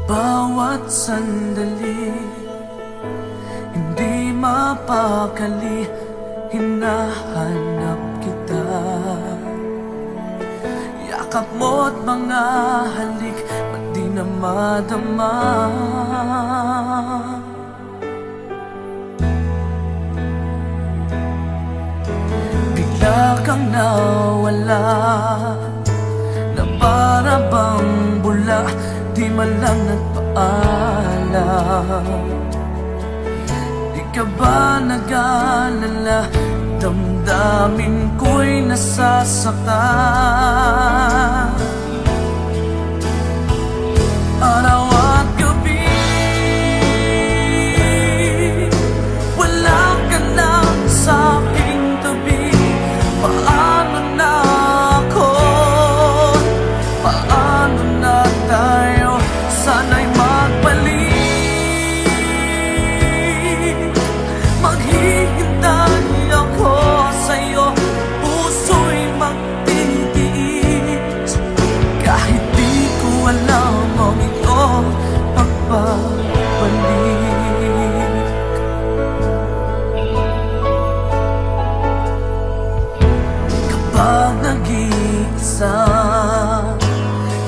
Bawat sandali, hindi mapakali, hinahanap kita. Yakap mo't mga halik, ba't di na madama? Bigla kang nawala, na para bang bula, di man lang nagpaalam. Di ka ba nag-alala, damdamin ko'y nasasaktan. Araw at gabi, wala ka na sa aking tabi. Paano na ako? Paano na tayo? Sana'y magbalik. Maghihintay ako sa'yo, puso'y magtitiis. Kahit di ko alam ang iyong pagbabalik. Kapag nag-iisa,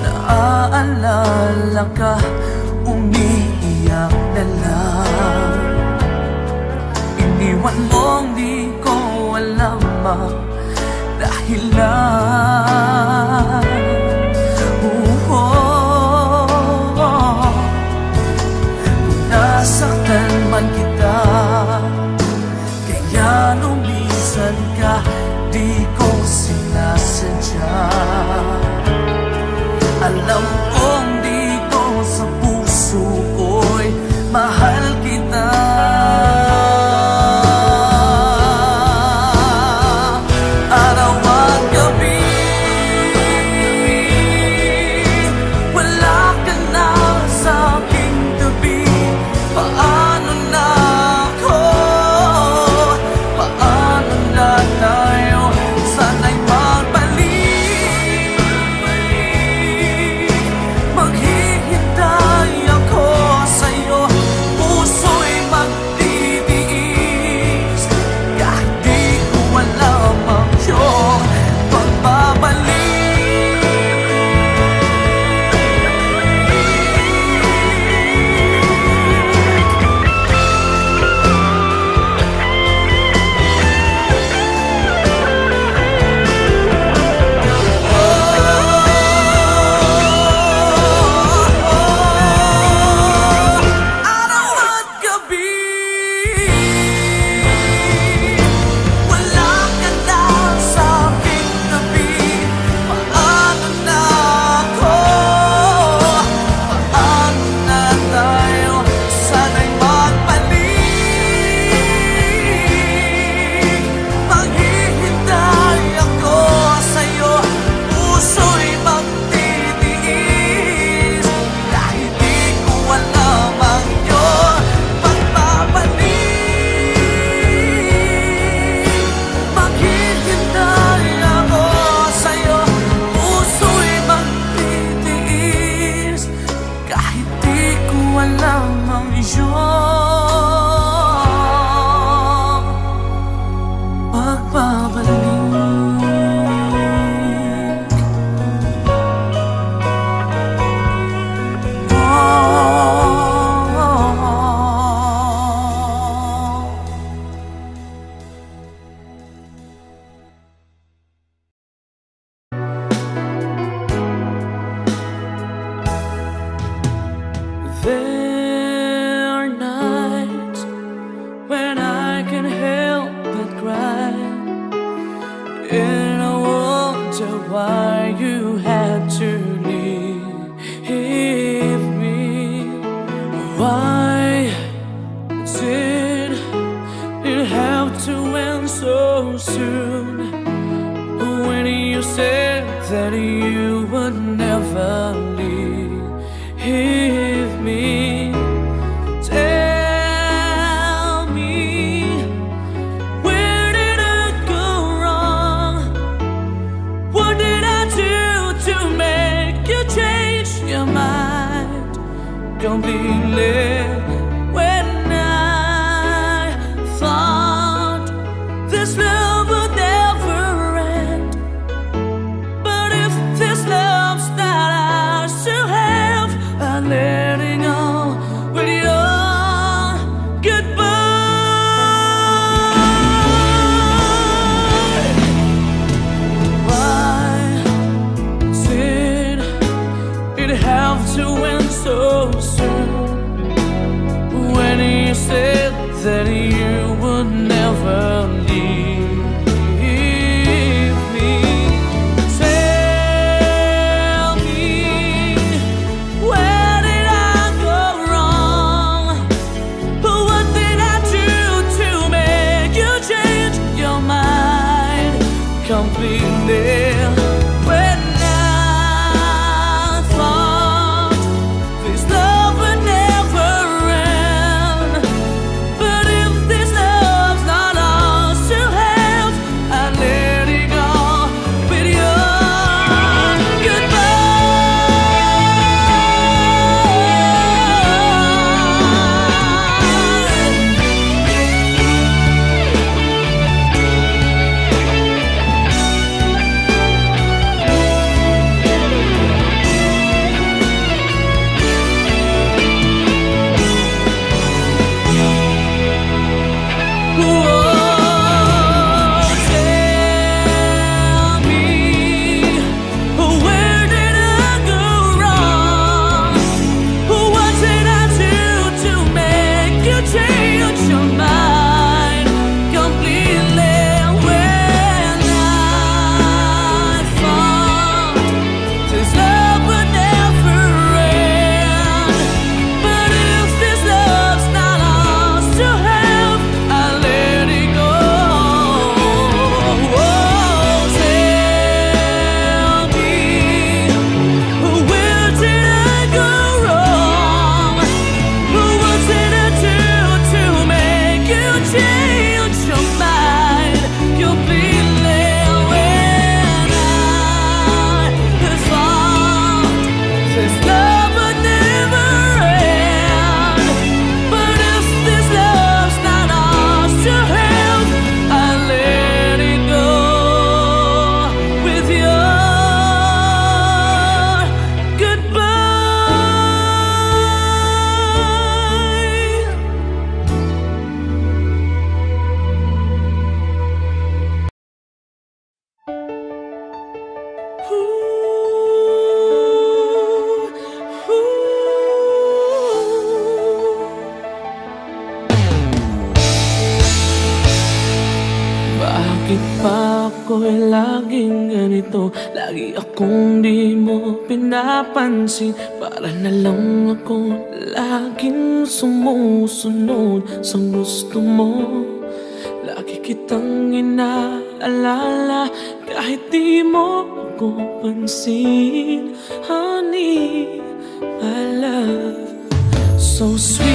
naaalala ka, umiiyak na lang. Iniwan mong di ko alam ang dahilan. Kung nasaktan man kita, kaya lumisan ka, di ko sinasadya. Alam kong dito sa puso ko'y mahal kita. Araw at gabi, wala ka na sa aking tabi. Paano na ako? Paano na tayo? Sana'y magbalik. Maghihintay ako sa'yo, puso'y magtitiis. Kahit di ko alam ang iyong pagbabalik. Araw at gabi, wala ka na sa aking tabi. Paano na ako? Paano na tayo? Sana'y magbalik. Maghihintay ako sa'yo, puso'y magtitiis. Kahit di ko alam ang iyong pagbabalik. Maghihintay ako sa'yo, puso'y magtitiis. Kahit di ko alam ang iyong pagbabalik. There are nights when I can't help but cry, and I wonder why you had to leave me. Why did it have to end so soon? When you said that you would never leave me. Tell me, where did I go wrong? What did I completely. When I thought this love would never end, but if this love's not ours to have, I'm letting go with your goodbye. Why did it have to end so soon? When you said that you would never leave me, tell me, where did I go wrong? What did I do to make you change your mind completely? When I thought this love would never end, but if this love's not ours to have, I let it go with your bakit pa ako'y laging ganito? Lagi akong di mo pinapansin. Para na lang ako laging sumusunod sa gusto mo. Lagi kitang inaalala kahit di mo ako pansin. Honey, my love, so sweet.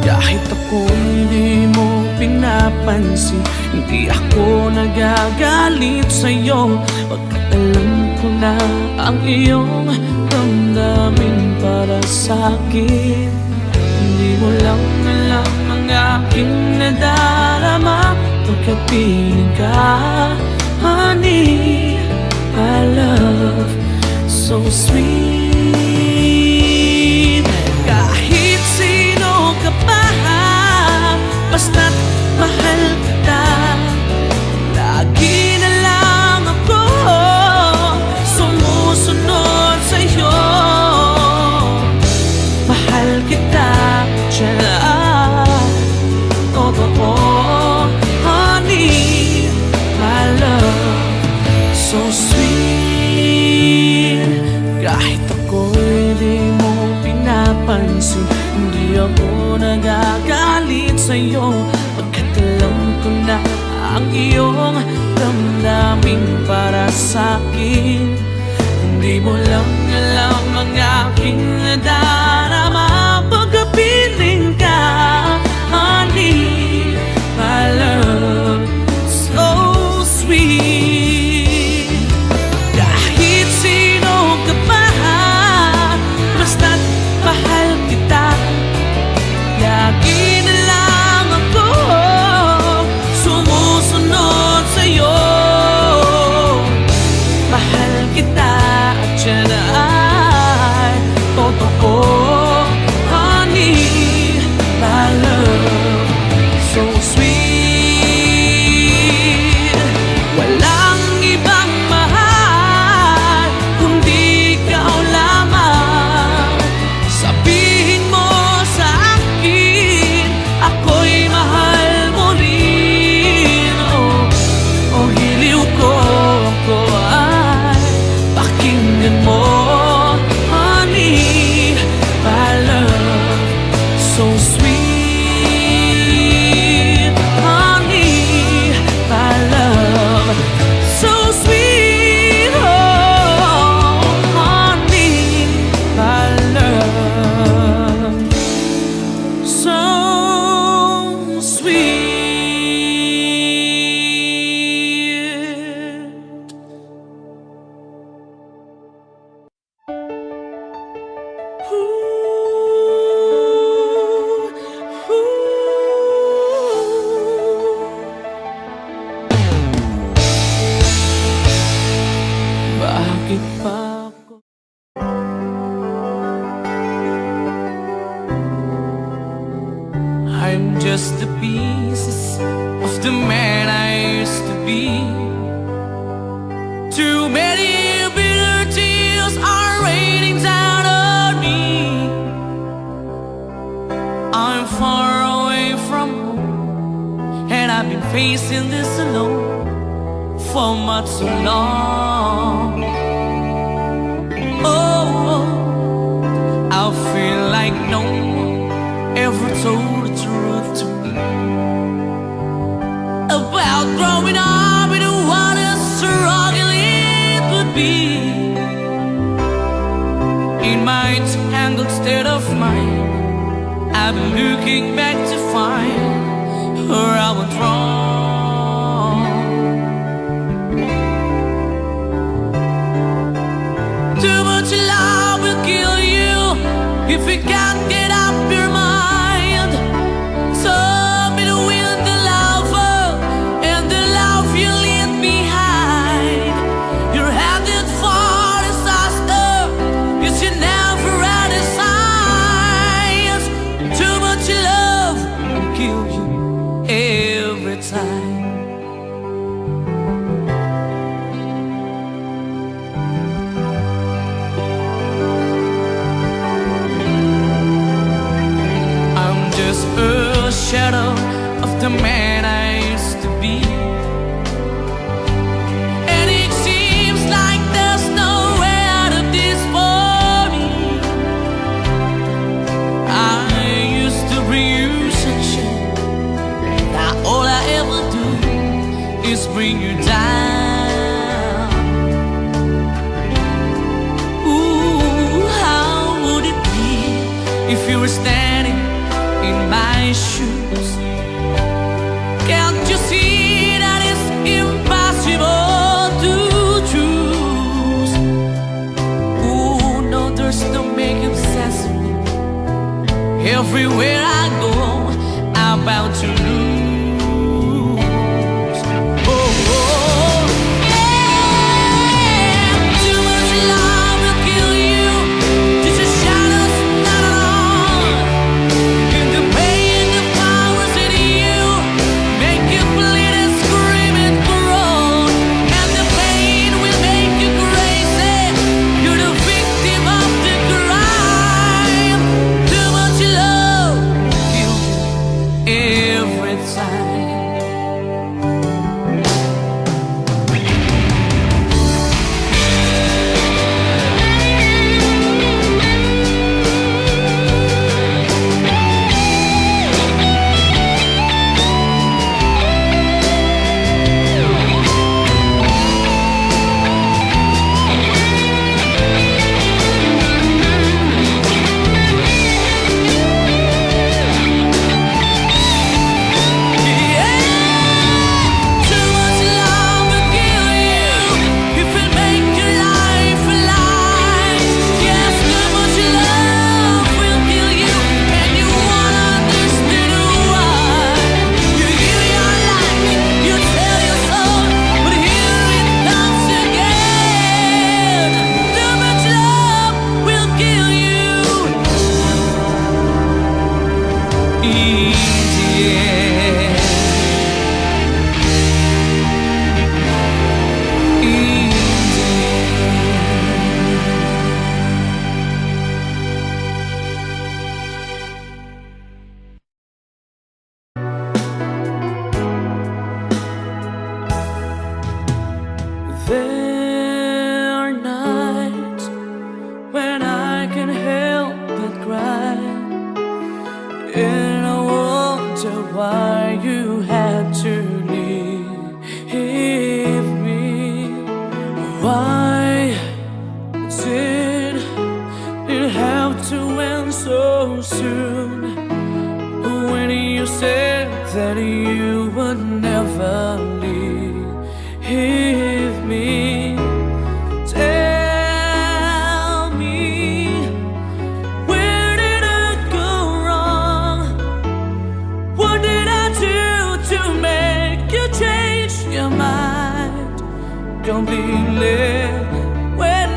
Kahit ako hindi mo pinapansin, hindi ako nagagalit sa'yo. Pagkat alam ko na ang iyong damdamin para sa'kin. Hindi mo lang alam ang aking nadarama pagkapiling ka. Honey, my love, so sweet. Kahit sino ka pa, basta't mahal kita. Lagi na lang ako sumusunod sa'yo. Mahal kita dyan, totoo. Honey, my love, so sweet. Kahit ako'y di mo pinapansin, hindi ako nagagalit sa'yo. Pagkat alam ko na ang iyong damdamin para sa'kin. Hindi mo lang alam ang aking nadarama pagkapiling ka. Honey, my love, so sweet. Bakit pa ako? I'm just the pieces of the man I used to be. Too many bitter tears are raining down on me. I'm far away from home, and I've been facing this alone for much so long. Oh, I feel like no one ever told the truth to me about growing up in what a struggle it would be. In my tangled state of mind, I've been looking back to find where I went wrong. Too much love will kill you if you can't get up your mind. So between the lover and the love you leave behind, you're headed for disaster. You should never had a signs. Too much love will kill you every time. A shadow of the man I used to be, and it seems like there's no way out of this for me. I used to bring you sunshine, now all I ever do is bring you down. Ooh, how would it be if you were standing in my shoes? Can't you see that it's impossible to choose? Ooh, no, there's no making sense of me. Everywhere I go, I'm bound to lose. Oh, oh, yeah. Too much love will kill you. Just a shadow's not on. In the pain, the powers in you make you bleed and scream and groan, and the pain will make you crazy. You're the victim of the crime. Too much love kills you every time. There are nights when I can't help but cry, and I wonder why you had to leave me. Why did it have to end so soon, when you said that you would never leave me? Tell me, where did I go wrong? What did I do to make you change your mind completely? When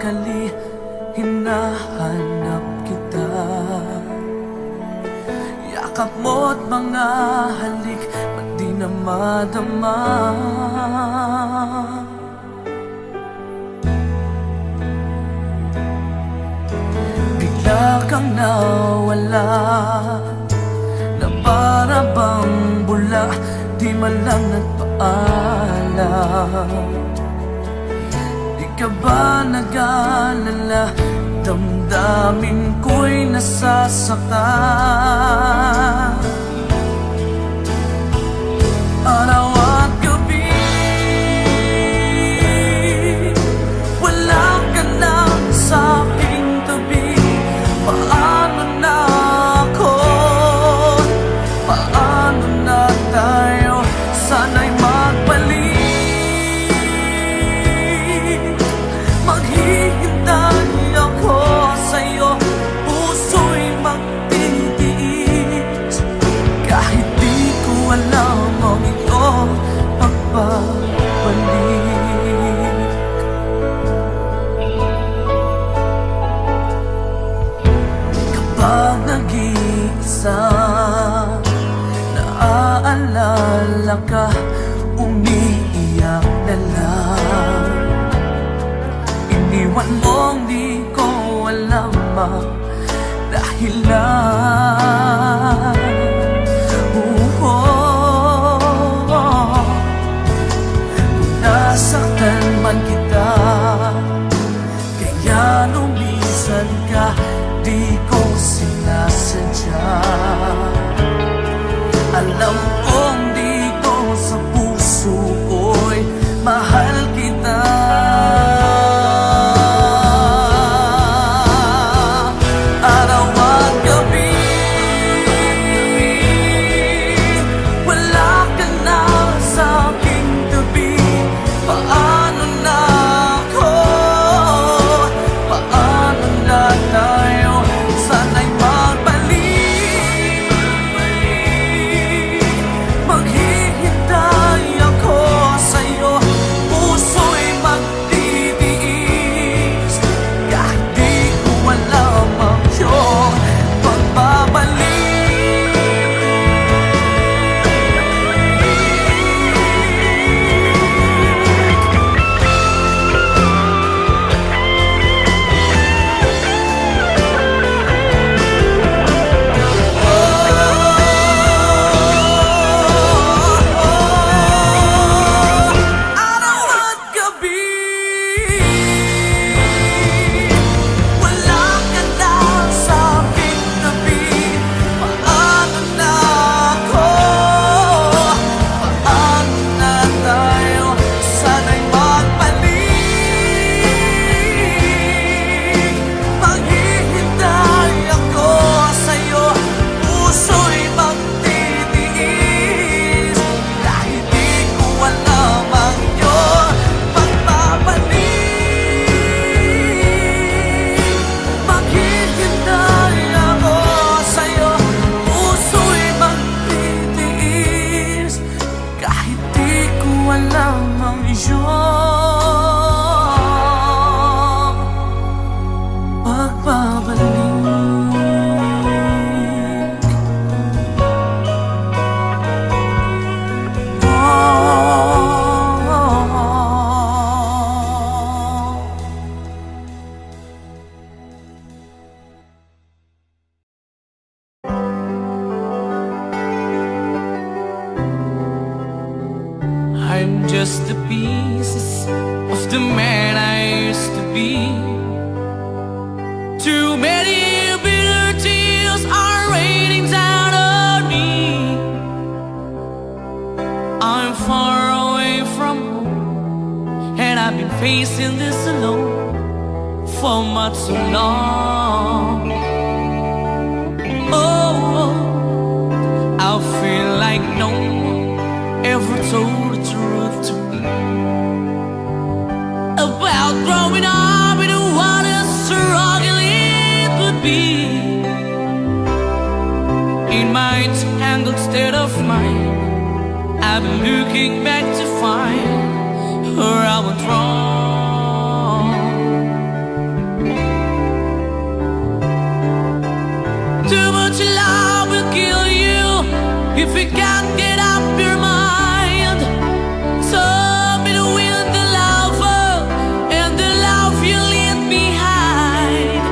sakali hinahanap kita. Yakap mo't mga halik, ba't di na madama? Bigla kang nawala, na para bang bula, di man lang nagpaalam. Di ka ba nag-alala, damdamin ko'y nasasaktan. Araw at gabi, wala ka na sa aking tabi. Paano na ako? Paano na tayo? Sana'y magbalik. Maghihintay ako sa'yo, puso'y magtitiis. Kahit di ko alam ang iyong pagbabalik. Kapag nag-iisa, naaalala ka, umiiyak na lang. Iniwan mong di ko alam ang dahilan. Kung nasaktan man kita, kaya lumisan ka, di ko sinasadya. Alam kong dito sa puso ko'y mahal kita. Araw at gabi, wala ka na sa aking tabi. Paano na ako? Paano na tayo? Sana'y magbalik. Maghihintay ako sa'yo, puso'y magtitiis. Kahit di ko alam ang iyong pagbabalik. Araw at gabi, wala ka na sa aking tabi. Paano na ako? Paano na tayo? Sana'y magbalik. Maghihintay ako sa'yo, puso'y magtitiis. Kahit di ko alam ang iyong pagbabalik. Maghihintay ako sa'yo, puso'y magtitiis. Kahit di ko alam ang iyong pagbabalik. I'm just the pieces of the man I used to be. Too many bitter tears are raining down on me. I'm far away from home, and I've been facing this alone for much so long. Oh, I feel like no one ever told the truth to me about growing up in what a struggle it would be. In my tangled state of mind, I've been looking back to find where I went wrong. if you can't get up your mind. So between the lover and the love you leave behind,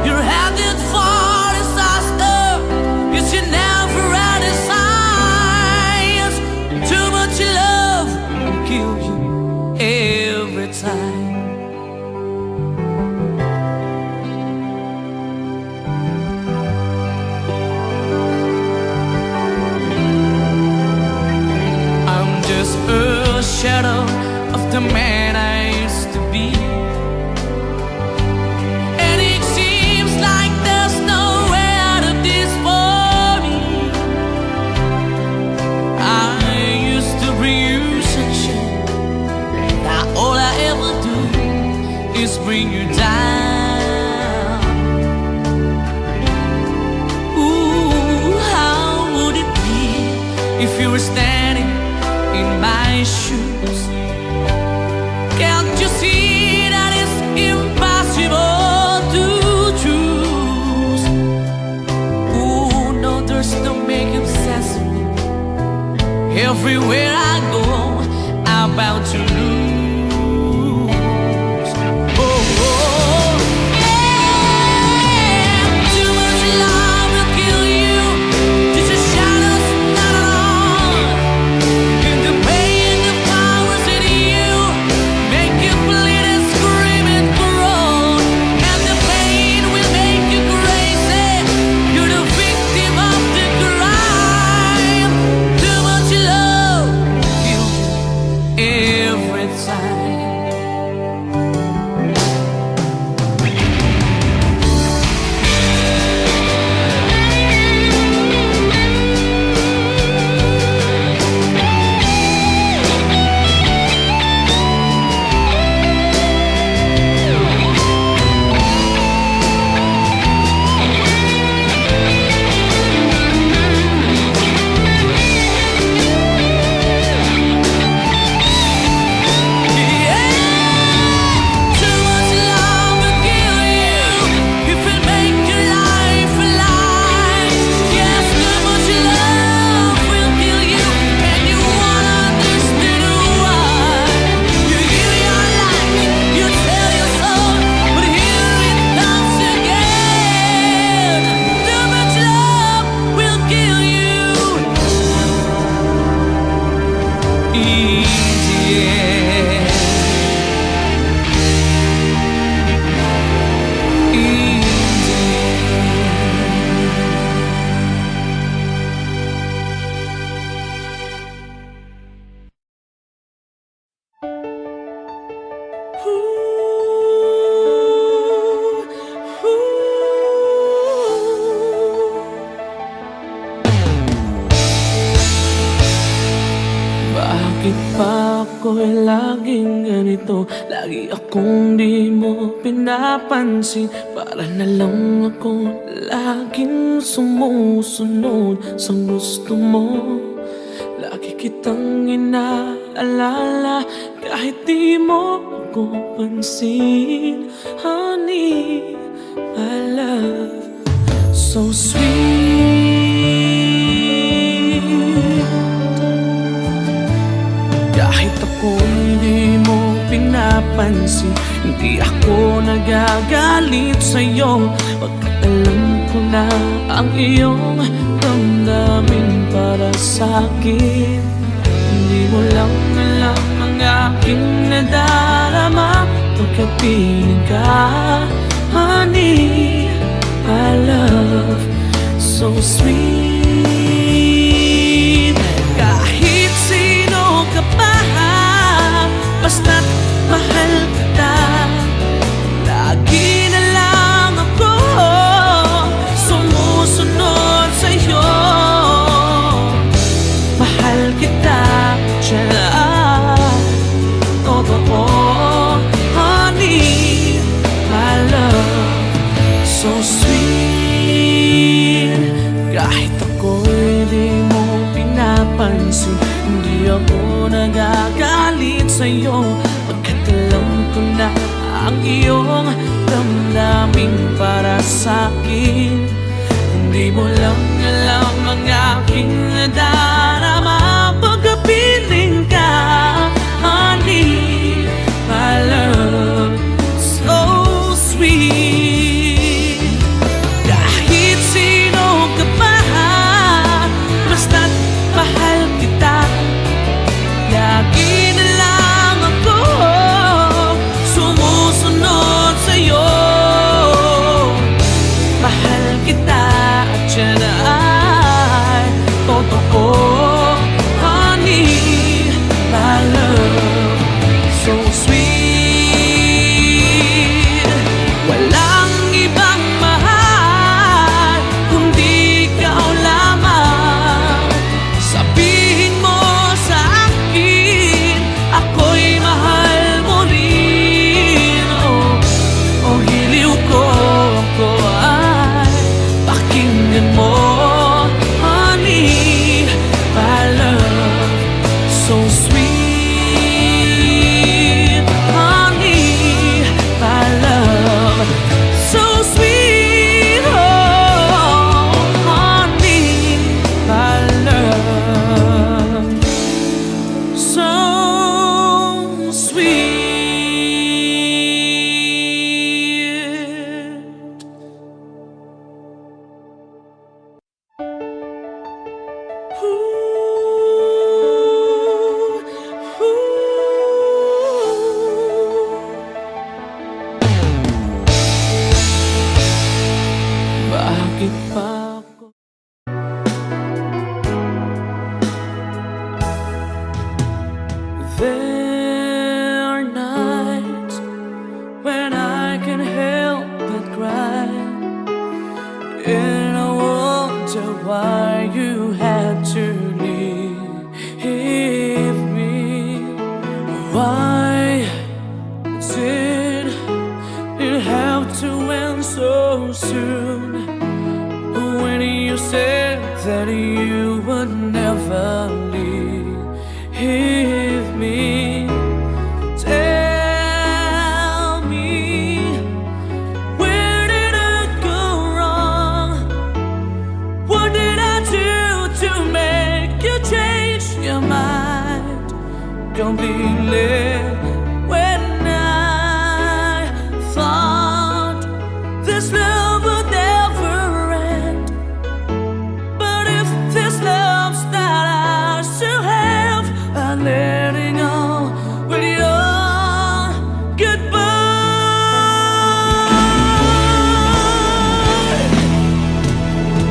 you're headed for disaster. You should never had a signs. Too much love will kill you every time. A shadow of the man I used to be, and it seems like there's no way out of this for me. I used to bring you sunshine, now all I ever do is bring you down. Ooh, how would it be if you were standing in my shoes? Can't you see that it's impossible to choose? Ooh, no, there's no making sense of me. Everywhere I go, I'm bound to lose. Oh, oh, yeah. Too much love will kill you. Just a shadow's not on. In the pain, the powers in you make you bleed and scream and groan, and the pain will make you crazy. You're the victim of the crime. Too much love kills you every time. Bakit pa ako'y laging ganito? Lagi akong di mo pinapansin. Para na lang ako laging sumusunod sa gusto mo. Lagi kitang inaalala kahit di mo ako pansin. Honey, my love, so sweet. Kahit ako hindi mo pinapansin, hindi ako nagagalit sa'yo. Pagkat alam ko na ang iyong damdamin para sa'kin. Hindi mo lang alam ang aking nadarama pagkapiling ka. Honey, my love, so sweet. Kahit sino ka pa, basta't mahal kita. Lagi na lang ako sumusunod sa'yo. Mahal kita, tiyan, totoo. Honey, my love, so sweet. Kahit ako'y di mo pinapansin, hindi ako nagagalit sa'yo. Pagkat alam ko na ang iyong damdamin para sa'kin. Di mo lang alam ang aking nadarama pagkapiling ka, honey, my love, so sweet. Kahit sino ka pa, basta't mahal kita, lagi na lang ako sumusunod sa'yo. Mahal kita at yan ay totoo, honey, my love, so sweet. Walang ibang mahal kundi ikaw lamang. Sabihin mo sa akin, ako'y mahal mo rin. Oh, hiliw ko ay pakinggan mo, honey, my love, so sweet, honey, my love, so sweet, oh, honey, my love, so sweet. Bakit pa ako? There are nights when I can't help but cry, and I wonder why you had to leave me. Why did it have to end so soon? When you said that you would never leave me, tell me, where did I go wrong? What did I do to make you change your mind completely? When I thought this love would never end, but if this love's not ours to have, I'm letting go with your goodbye.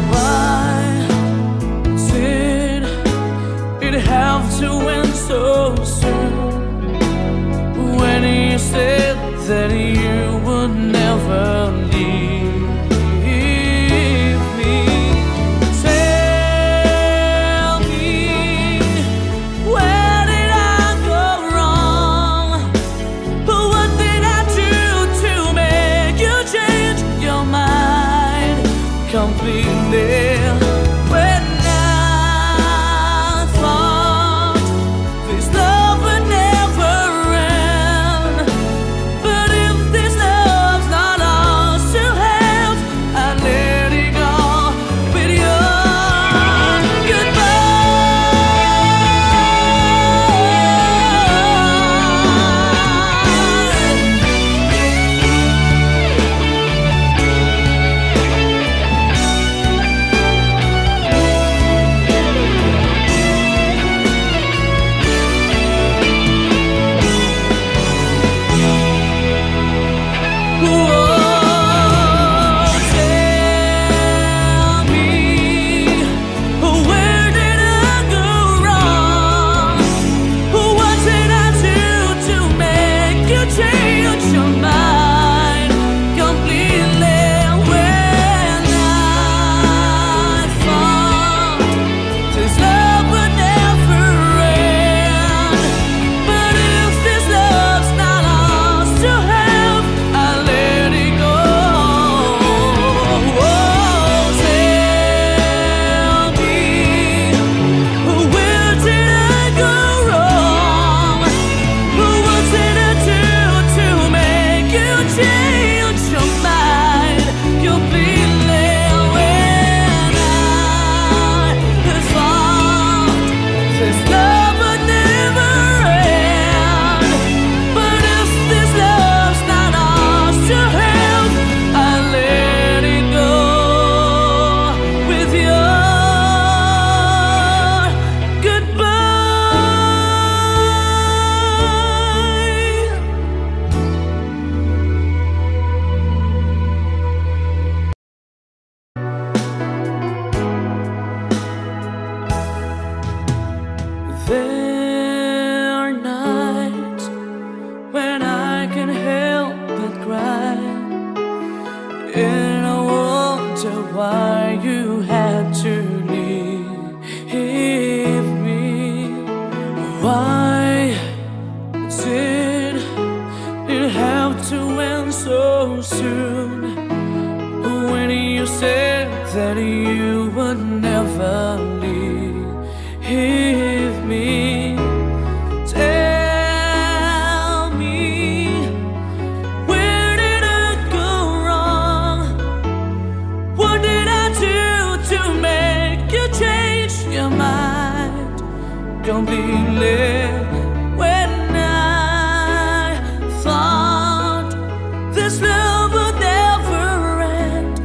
Why did it have to end so soon? When you said that you would never leave me, tell me, where did I go wrong? What did I do to make you change your mind completely? When I thought this love would never end, but if this love's not ours to have, I let it go with your goodbye. wonder why you had to leave me. Why did it have to end so soon? When you said that you would never leave me. Tell me, where did I go wrong? What did I do to make you change your mind completely? When I thought this love would never end,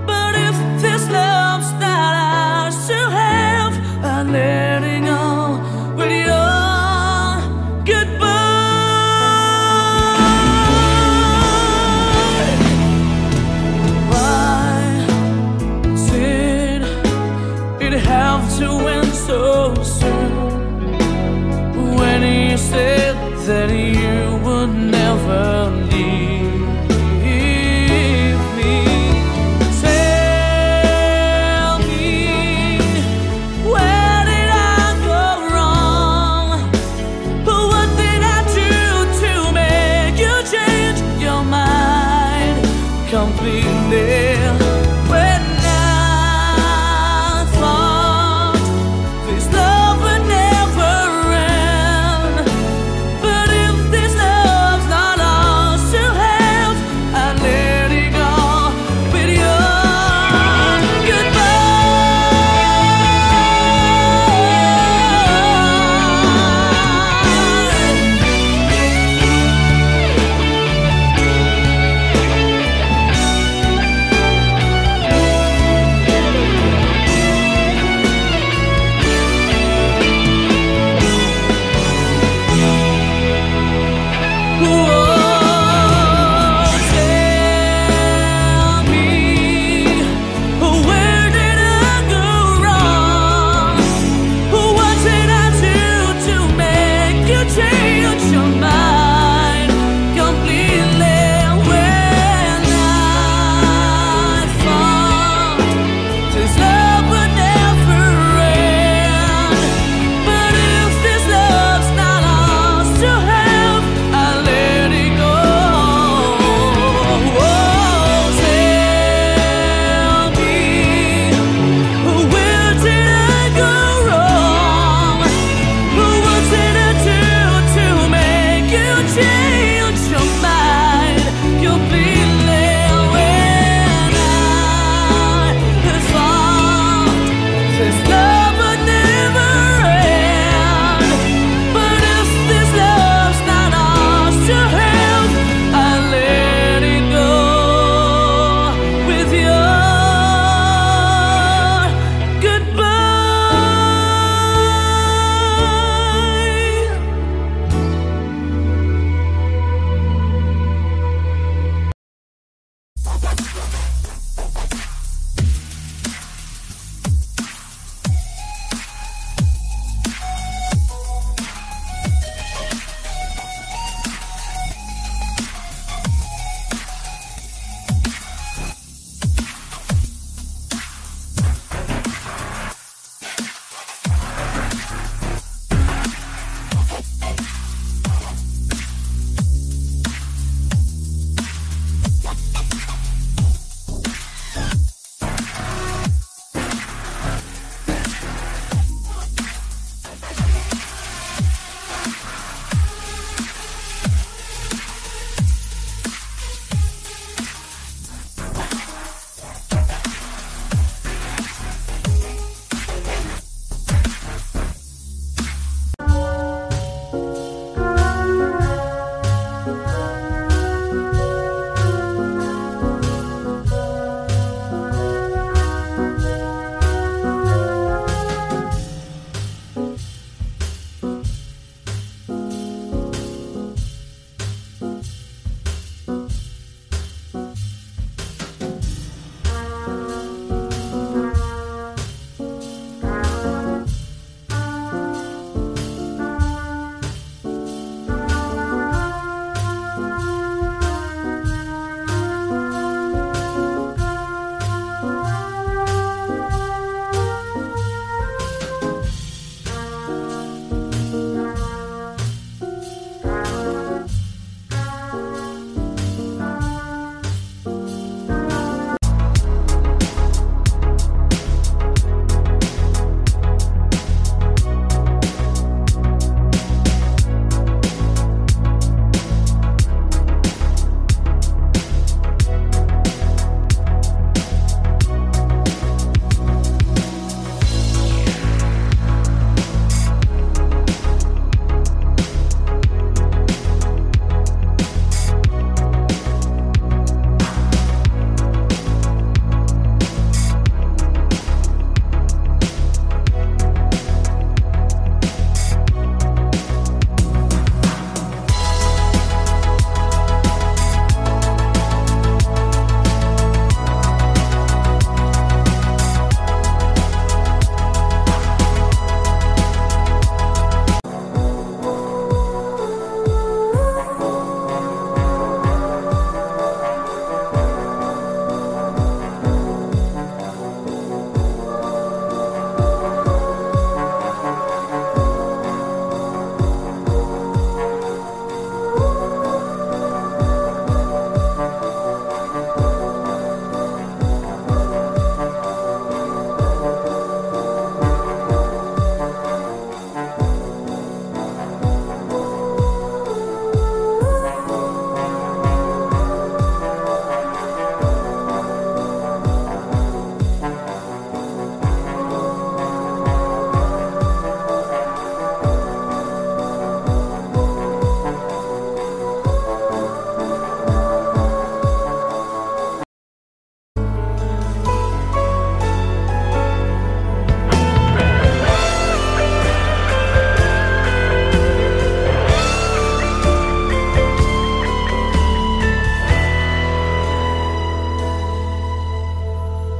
but if this love's not ours to have, I'm letting go with your goodbye. Why did it have to end so soon? When you said that you would never leave me. Tell me, where did I go wrong? What did I do to make you change your mind completely? When I thought this love would never end, but if this love's not ours to have, I let it go with your Tell me, where did I go wrong? What did I do to make you change your mind completely? When I thought this love would never end, but if this love's not ours to have, I let it go. Tell me, where did I go wrong? What did I do to make you change your mind completely? When I thought this love would never end, but if this love's not ours to have, I let it go with your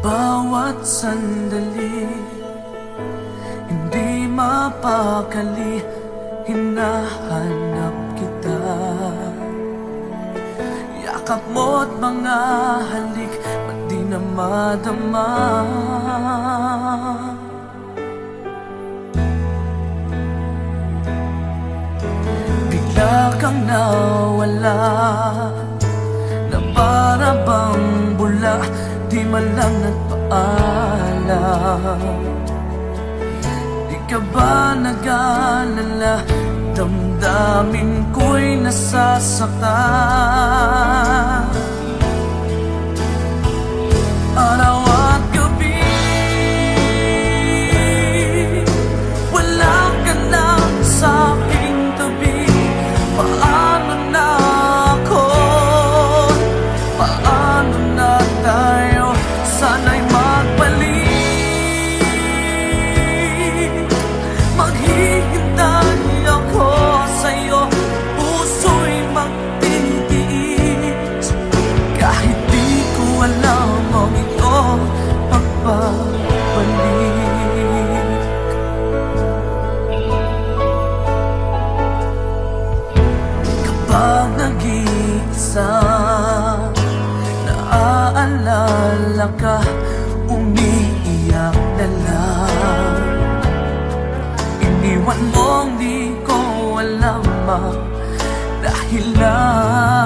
bawat sandali, hindi mapakali, hinahanap kita. Yakap mo't mga halik, ba't di na madama? Bigla kang nawala, na para bang bula, di man lang nagpaalam. Di ka ba nag-alala, damdamin ko'y nasasaktan. Araw at gabi, wala ka na sa aking tabi. Paano na ako? Paano na tayo? Sana'y magbalik. Maghihintay ako sa'yo, puso'y magtitiis. Kahit di ko alam ang ito pagbabalik. Kapag nag-iisa, naaalala ka, umiiyak na lang. Iniwan mong di ko alam ang dahilan.